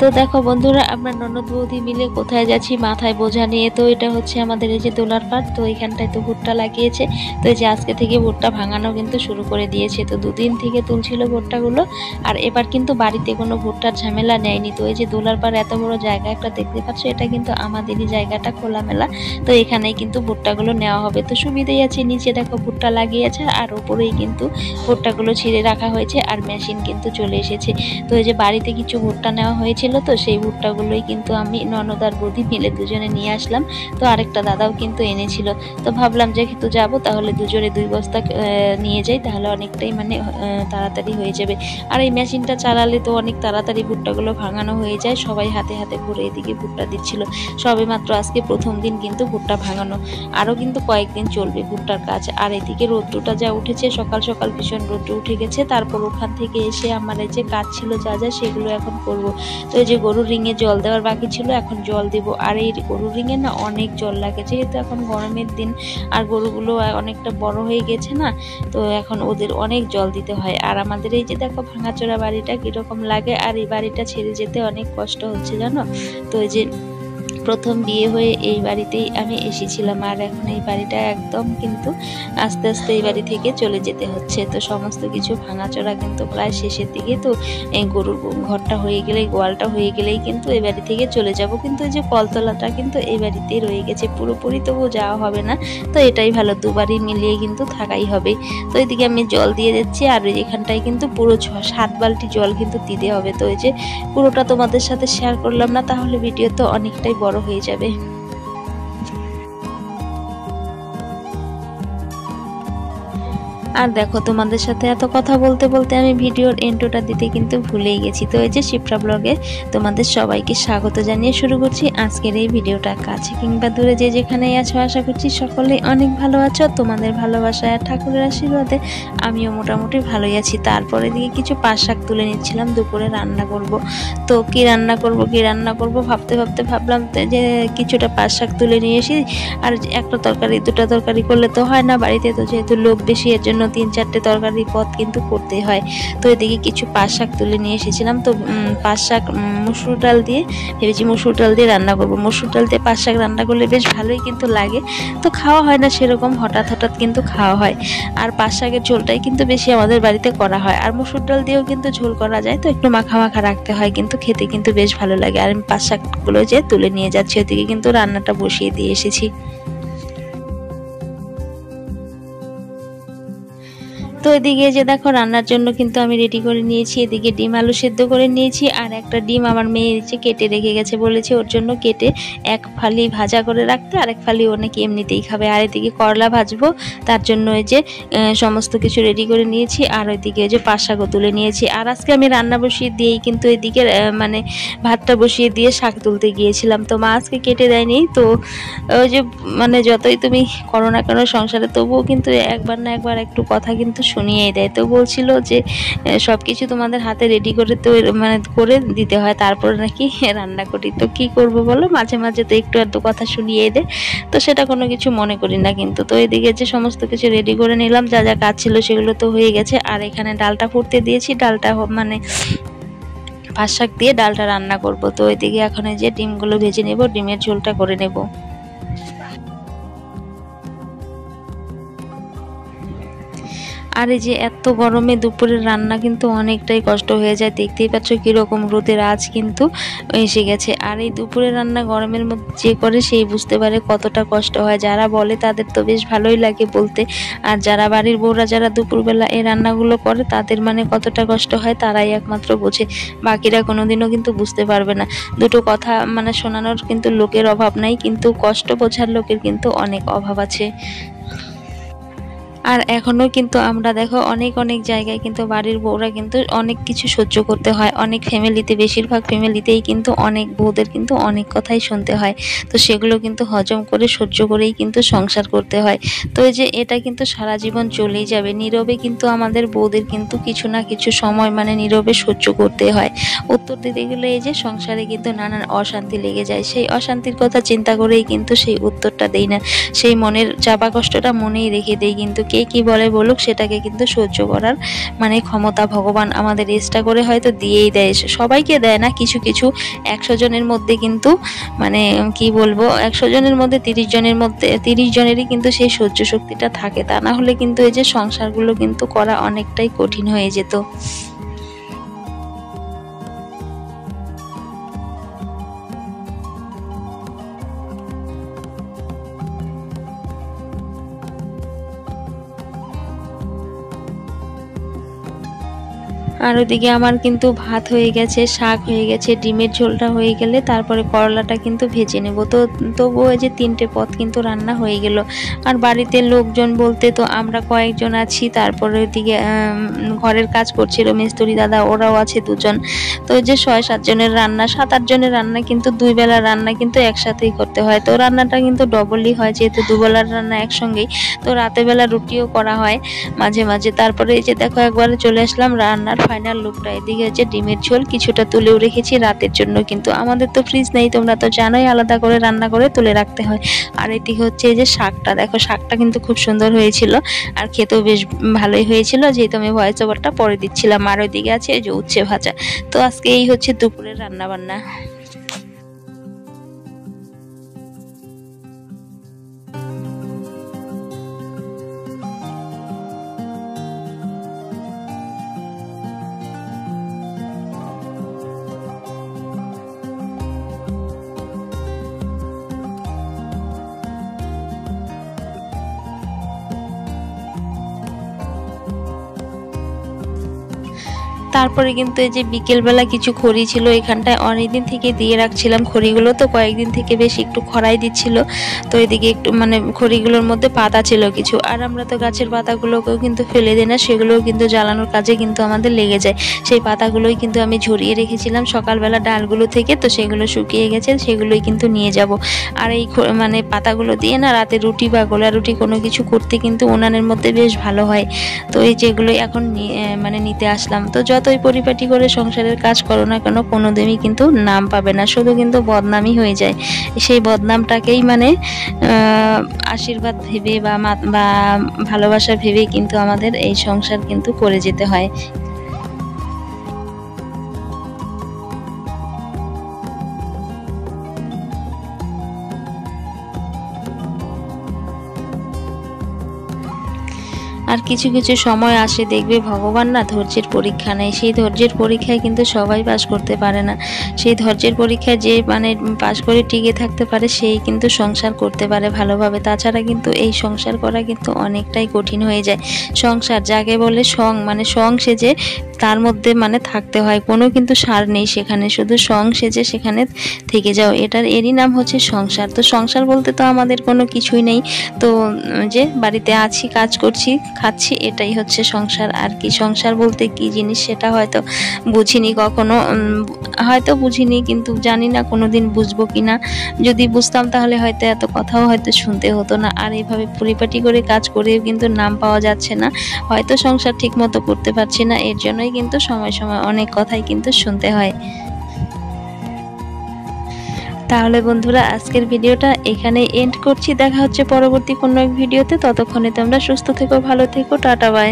তো দেখো বন্ধুরা, আমরা ননদ বৌদি মিলে কোথায় যাচ্ছি মাথায় বোঝা নিয়ে। তো এটা হচ্ছে আমাদের এই যে দোলার পাড়। তো এখানটায় তো ভুট্টা লাগিয়েছে। তো এই যে আজকে থেকে ভুট্টা ভাঙানো কিন্তু শুরু করে দিয়েছে। তো দুদিন থেকে তুলছিল ভুট্টাগুলো। আর এবার কিন্তু বাড়িতে কোনো ভুট্টার ঝামেলা নেয়নি। তো এই যে দোলার পাড় এত বড় জায়গা একটা দেখতে পাচ্ছ, এটা কিন্তু আমাদেরই জায়গাটা, খোলামেলা। তো এখানেই কিন্তু ভুট্টাগুলো নেওয়া হবে। তো সুবিধাই আছে, নিচে দেখো ভুট্টা লাগিয়েছে আর উপরেই কিন্তু ভুট্টাগুলো ছিঁড়ে রাখা হয়েছে আর মেশিন কিন্তু চলে এসেছে। তো এই যে বাড়িতে কিছু ভুট্টা নেওয়া হয়েছিল, তো সেই ভুট্টাগুলোই কিন্তু আমি ননদ আর বৌদি মিলে দুজনে নিয়ে আসলাম। তো আরেকটা দাদাও কিন্তু এনেছিল। তো ভাবলাম যেহেতু যাবো তাহলে দুজনে 2 বস্তা নিয়ে যাই, তাহলে অনেকটাই মানে তাড়াতাড়ি হয়ে যাবে। আর এই মেশিনটা চালালে তো অনেক তাড়াতাড়ি ভুট্টাগুলো ভাঙানো হয়ে যায়। সবাই হাতে হাতে করে এদিকে ভুট্টা দিচ্ছিল। সবে মাত্র আজকে প্রথম দিন কিন্তু ভুট্টা ভাঙানো, আরও কিন্তু কয়েকদিন চলবে ভুট্টার কাজ। আর এদিকে রৌদ্রটা যা উঠেছে, সকাল সকাল ভীষণ রৌদ্র উঠে গেছে। তারপর ওখান থেকে এসে আমার এই যে কাজ ছিল যা যা, সেগুলো এখন করব। তো এই যে গরুর রিঙে জল দেওয়ার বাকি ছিল, এখন জল দেব। আর এই গরুর রিঙে না অনেক জল লাগে, যেহেতু এখন গরমের দিন আর গরুগুলো অনেকটা বড় হয়ে গেছে না, তো এখন ওদের অনেক জল দিতে হয়। আর আমাদের এই যে দেখো ভাঙাচোরা বাড়িটা কিরকম লাগে, আর এই বাড়িটা ছেড়ে যেতে অনেক কষ্ট হচ্ছে জানো। তো এই যে প্রথম বিয়ে হয়ে এই বাড়িতেই আমি এসেছিলাম, আর এখন এই বাড়িটা একদম কিন্তু আস্তে আস্তে এই বাড়ি থেকে চলে যেতে হচ্ছে। তো সমস্ত কিছু ভাঙাচোরা কিন্তু প্রায় শেষের দিকে। তো এই গরুর ঘরটা হয়ে গেলেই, গোয়ালটা হয়ে গেলেই কিন্তু এই বাড়ি থেকে চলে যাব। কিন্তু এই যে কলতলাটা কিন্তু এই বাড়িতেই রয়ে গেছে, পুরোপুরি তবু যাওয়া হবে না। তো এটাই ভালো, দুবারই মিলিয়ে কিন্তু থাকাই হবে। তো এদিকে আমি জল দিয়ে দিচ্ছি, আর এখানটায় কিন্তু পুরো 6-7 বালতি জল কিন্তু দিতে হবে। তো এই যে পুরোটা তোমাদের সাথে শেয়ার করলাম না, তাহলে ভিডিও তো অনেকটাই বড় হয়ে যাবে। আর দেখো তোমাদের সাথে এত কথা বলতে বলতে আমি ভিডিওর এন্ট্রোটা দিতে কিন্তু ভুলেই গেছি। তো এই যে শিপ্রা ব্লগে তোমাদের সবাইকে স্বাগত জানিয়ে শুরু করছি আজকের এই ভিডিওটা। কাছে কিংবা দূরে যে যেখানেই আছো, আশা করছি সকলেই অনেক ভালো আছো। তোমাদের ভালোবাসায় আর ঠাকুরের আশীর্বাদে আমিও মোটামুটি ভালোই আছি। তারপরে দিকে কিছু পাট শাক তুলে নিচ্ছিলাম, দুপুরে রান্না করব। তো কি রান্না করব ভাবতে ভাবতে ভাবলাম যে কিছুটা পাট শাক তুলে নিয়ে এসি। আর একটা তরকারি, দুটা তরকারি করলে তো হয় না, বাড়িতে তো যেহেতু লোক বেশি, এর জন্য 3-4টে তরকারি পদ কিন্তু করতেই হয়। তো এদিকে কিছু পাট শাক তুলে নিয়ে এসেছিলাম। তো পাট শাক মসুর ডাল দিয়ে ভেবেছি, মসুর ডাল দিয়ে রান্না করব। মসুর ডাল দিয়ে পাট শাক রান্না করলে বেশ ভালোই কিন্তু লাগে। তো খাওয়া হয় না সেরকম, হঠাৎ হঠাৎ কিন্তু খাওয়া হয়। আর পাট শাকের ঝোলটাই কিন্তু বেশি আমাদের বাড়িতে করা হয়। আর মসুর ডাল দিয়েও কিন্তু ঝোল করা যায়, তো একটু মাখা মাখা রাখতে হয়, কিন্তু খেতে কিন্তু বেশ ভালো লাগে। আর আমি পাট শাকগুলো যে তুলে নিয়ে যাচ্ছি, ওদিকে কিন্তু রান্নাটা বসিয়ে দিয়ে এসেছি। তো এদিকে যে দেখো রান্নার জন্য কিন্তু আমি রেডি করে নিয়েছি। এদিকে ডিম আলু সেদ্ধ করে নিয়েছি, আর একটা ডিম আমার মেয়ে যে কেটে রেখে গেছে, বলেছে ওর জন্য কেটে এক ফালি ভাজা করে রাখতে, আর এক ফালি ও নাকি এমনিতেই খাবে। আর এদিকে করলা ভাজবো, তার জন্য এই যে সমস্ত কিছু রেডি করে নিয়েছি। আর ওইদিকে যে পাট শাকও তুলে নিয়েছি। আর আজকে আমি রান্না বসিয়ে দিয়েই কিন্তু এদিকে মানে ভাতটা বসিয়ে দিয়ে শাক তুলতে গিয়েছিলাম। তো মা আজকে কেটে দেয়নি। তো ওই যে মানে যতই তুমি করো না কেন সংসারে, তবুও কিন্তু একবার না একবার একটু কথা কিন্তু শুনিয়েই দেয়। তো বলছিল যে সব কিছু তোমাদের হাতে রেডি করে তো মানে করে দিতে হয়, তারপরে নাকি রান্না করি। তো কি করব বলো, মাঝে মাঝে তো একটু একটু কথা শুনিয়েই দেয়। তো সেটা কোনো কিছু মনে করি না কিন্তু। তো এদিকে যে সমস্ত কিছু রেডি করে নিলাম, যা যা কাজ ছিল সেগুলো তো হয়ে গেছে। আর এখানে ডালটা ফুটতে দিয়েছি, ডালটা মানে পাট শাক দিয়ে ডালটা রান্না করব। তো এদিকে এখন এই যে ডিমগুলো ভেজে নেব, ডিমের ঝোলটা করে নেব। আর এই যে এত গরমে দুপুরের রান্না কিন্তু অনেকটাই কষ্ট হয়ে যায়। দেখতেই পাচ্ছ কিরকম রোদের আজ কিন্তু এসে গেছে। আর এই দুপুরের রান্না গরমের মধ্যে যে করে সেই বুঝতে পারে কতটা কষ্ট হয়। যারা বলে তাদের তো বেশ ভালোই লাগে বলতে, আর যারা বাড়ির বউরা যারা দুপুরবেলা এই রান্নাগুলো করে তাদের মানে কতটা কষ্ট হয় তারাই একমাত্র বোঝে। বাকিরা কোনোদিনও কিন্তু বুঝতে পারবে না। দুটো কথা মানে শোনানোর কিন্তু লোকের অভাব নাই, কিন্তু কষ্ট বোঝার লোকের কিন্তু অনেক অভাব আছে। আর এখনো কিন্তু আমরা দেখো অনেক অনেক জায়গায় কিন্তু বাড়ির বউরা কিন্তু অনেক কিছু সহ্য করতে হয়। অনেক ফ্যামিলিতে, বেশিরভাগ ফ্যামিলিতেই কিন্তু অনেক বউদের কিন্তু অনেক কথাই শুনতে হয়। তো সেগুলো কিন্তু হজম করে সহ্য করেই কিন্তু সংসার করতে হয়। তো এই যে এটা কিন্তু সারা জীবন চলেই যাবে। নীরবে কিন্তু আমাদের বউদের কিন্তু কিছু না কিছু সময় মানে নীরবে সহ্য করতে হয়। উত্তর দিতে গেলে এই যে সংসারে কিন্তু নানান অশান্তি লেগে যায়, সেই অশান্তির কথা চিন্তা করেই কিন্তু সেই উত্তরটা দেই না, সেই মনের চাপা কষ্টটা মনেই রেখে দেই। কিন্তু কে কি বলে বলুক, সেটাকে কিন্তু সহ্য করার মানে ক্ষমতা ভগবান আমাদের এক্সট্রা করে হয়তো দিয়েই দেয়। সবাইকে দেয় না, কিছু কিছু 100 জনের মধ্যে কিন্তু মানে কি বলবো 100 জনের মধ্যে 30 জনের মধ্যে 30 জনেরই কিন্তু সেই সহ্য শক্তিটা থাকে। তা না হলে কিন্তু এই যে সংসারগুলো কিন্তু করা অনেকটাই কঠিন হয়ে যেত। আর ওদিকে আমার কিন্তু ভাত হয়ে গেছে, শাক হয়ে গেছে, ডিমের ঝোলটা হয়ে গেলে তারপরে করলাটা কিন্তু ভেজে নেব। তো তবুও এই যে 3টে পদ কিন্তু রান্না হয়ে গেল। আর বাড়িতে লোকজন বলতে তো আমরা কয়েকজন আছি, তারপরে ওইদিকে ঘরের কাজ করছিল মিস্ত্রি দাদা, ওরাও আছে 2জন। তো ওই যে 6-7 জনের রান্না, 7-8 জনের রান্না কিন্তু 2 বেলার রান্না কিন্তু একসাথেই করতে হয়। তো রান্নাটা কিন্তু ডবলই হয়, যেহেতু 2 বেলার রান্না একসঙ্গেই। তো রাতে বেলা রুটিও করা হয় মাঝে মাঝে। তারপরে এই যে দেখো একবারে চলে আসলাম রান্নার ফাইনাল লুকটা। এদিকে হচ্ছে ডিমের ঝোল কিছুটা তুলেও রেখেছি রাতের জন্য, কিন্তু আমাদের তো ফ্রিজ নেই, তোমরা তো জানোই আলাদা করে রান্না করে তুলে রাখতে হয়। আর এদিকে হচ্ছে এই যে শাকটা, দেখো শাকটা কিন্তু খুব সুন্দর হয়েছিল আর খেতেও বেশ ভালোই হয়েছিল, যেহেতু আমি ভয়েস ওভারটা পরে দিচ্ছিলাম। আর ওইদিকে আছে এই যে উচ্ছে ভাজা। তো আজকে এই হচ্ছে দুপুরের রান্না বান্না। তারপরে কিন্তু এই যে বিকেলবেলা কিছু খড়ি ছিল এখানটায়, অনেকদিন থেকে দিয়ে রাখছিলাম খড়িগুলো, তো কয়েকদিন থেকে বেশ একটু খরাই দিচ্ছিল। তো এদিকে একটু মানে খড়িগুলোর মধ্যে পাতা ছিল কিছু, আর আমরা তো গাছের পাতাগুলোকেও কিন্তু ফেলে দিই না, সেগুলোও কিন্তু জ্বালানোর কাজে কিন্তু আমাদের লেগে যায়। সেই পাতাগুলোই কিন্তু আমি ঝরিয়ে রেখেছিলাম সকালবেলা ডালগুলো থেকে, তো সেগুলো শুকিয়ে গেছে, সেগুলোই কিন্তু নিয়ে যাব। আর এই মানে পাতাগুলো দিয়ে না রাতে রুটি বা গোলা রুটি কোনো কিছু করতে কিন্তু উনানের মধ্যে বেশ ভালো হয়। তো এই যেগুলোই এখন মানে নিতে আসলাম। তো যতই পরিপাটি করে সংসারের কাজ করো না কেন, কোনোদিনই কিন্তু নাম পাবে না, শুধু কিন্তু বদনামই হয়ে যায়। সেই বদনামটাকেই মানে আশীর্বাদ ভেবে বা ভালোবাসা ভেবে কিন্তু আমাদের এই সংসার কিন্তু করে যেতে হয়। আর কিছু কিছু সময় আসে দেখবে ভগবান না ধৈর্যের পরীক্ষা নেয়, সেই ধৈর্যের পরীক্ষায় কিন্তু সবাই পাশ করতে পারে না। সেই ধৈর্যের পরীক্ষায় যে মানে পাশ করে টিকে থাকতে পারে সেই কিন্তু সংসার করতে পারে ভালোভাবে। তাছাড়া কিন্তু এই সংসার করা কিন্তু অনেকটাই কঠিন হয়ে যায়। সংসার যাকে বলে মানে সং সেজে তার মধ্যে মানে থাকতে হয়, কোনো কিন্তু সার নেই সেখানে, শুধু সং সেজে সেখানে থেকে যাও, এরই নাম হচ্ছে সংসার। তো সংসার বলতে তো আমাদের কোনো কিছুই নেই, তো যে বাড়িতে আছি, কাজ করছি, খাচ্ছি, এটাই হচ্ছে সংসার। আর কি সংসার বলতে কি জিনিস সেটা হয়তো বুঝিনি কখনো, হয়তো বুঝিনি, কিন্তু জানি না কোনোদিন বুঝবো কিনা। যদি বুঝতাম তাহলে হয়তো এত কথাও হয়তো শুনতে হতো না। আর এইভাবে পরিপাটি করে কাজ করেও কিন্তু নাম পাওয়া যাচ্ছে না, হয়তো সংসার ঠিক মতো করতে পারছি না, এর জন্যই কিন্তু সময় সময় অনেক কথাই কিন্তু শুনতে হয়। তাহলে বন্ধুরা আজকের ভিডিওটা এখানে এন্ড করছি, দেখা হচ্ছে পরবর্তী কোনো এক ভিডিওতে। ততক্ষণে তোমরা সুস্থ থেকো, ভালো থেকো, টাটা বাই।